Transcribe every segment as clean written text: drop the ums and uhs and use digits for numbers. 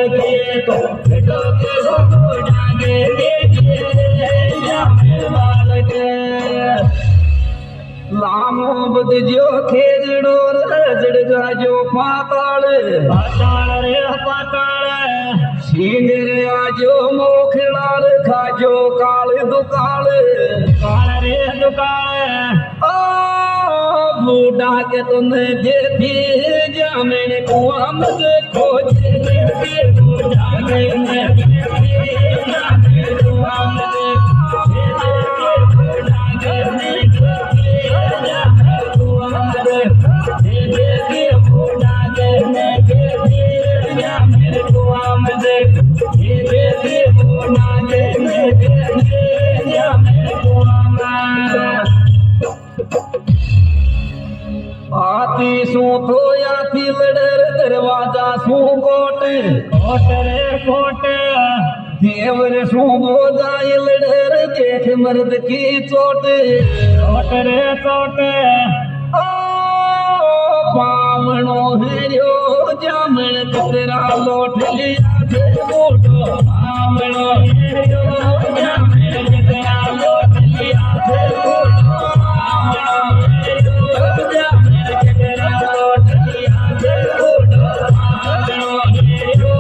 के तो बेटो के हो जागे लामो बदजो खेजड़ो रजड़गा जो पाताल पाताल रे पाताल सींदर आजो मोखड़ार खाजो काल दुकाल काल रे दुकाल ओ बूढ़ा के तुमने देखी जामन कुआं मुझे खोजे के बूढ़ा के आती सू तो या थी लड़र दरवाजा सू कोट कोट रे कोट देवर सू बोजाई लड़र जेठ मर्द की चोट चोट रे चोट ओ पावणो हेरियो जामन कतरा लोट लिया थे मोटो पावणो हेरियो जामन कतरा लोट लिया थे मोटो पावणो हेरियो जामन कतरा लोट लिया थे मोटो पावणो हेरियो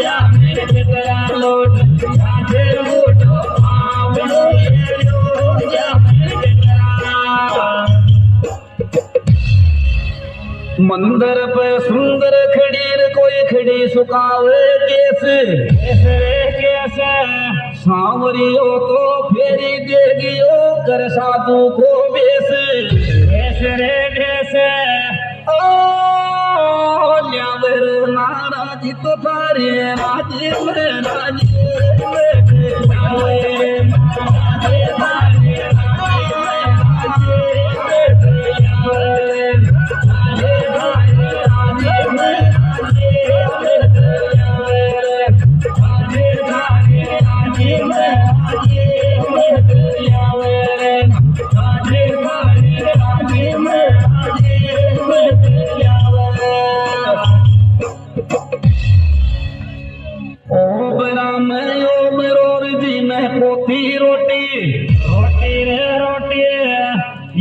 जामन कतरा लोट लिया थे मोटो पावणो हेरियो जामन कतरा मंदिर पे सुंदर खड़ीर कोई खड़ी सुकावे केस केस सांवरियो तो फेरी देगियो कर साधु को बेस बेस रे बेस ओ ल्यावर नाराजी तो थारे राजी में राजी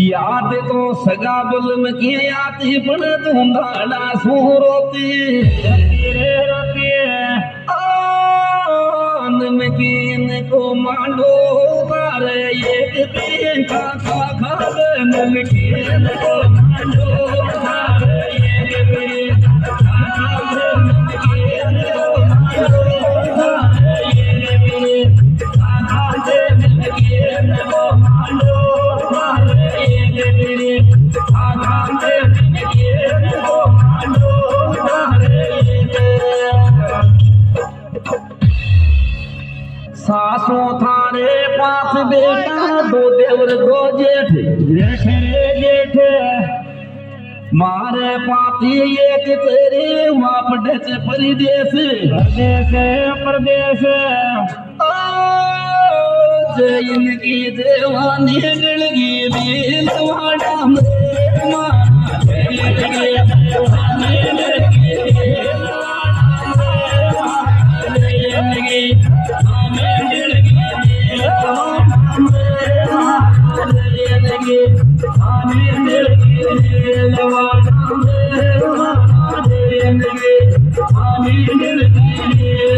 याद तो सगा बुलम की आती पण धुंधाड़ा सू रोती रे रोती नमकीन को मांडो तार एक दिन का खा नमकीन को मांडो तार एक दिन नमकीन को मांडो तार एक दिन नमकीन को मांडो सासों थारे पास बेटा दो देवर दो जेठ जेठ रे जेठ मारे पाती एक तेरे वापड़े परदेश परदेश परदेश इनकी देवानी डलगी दिल वाड़ा में मारा देवानी डलगी दिल वाड़ा में हमें डलगी दिल वाड़ा में हमें डलगी दिल वाड़ा में हमें डलगी दिल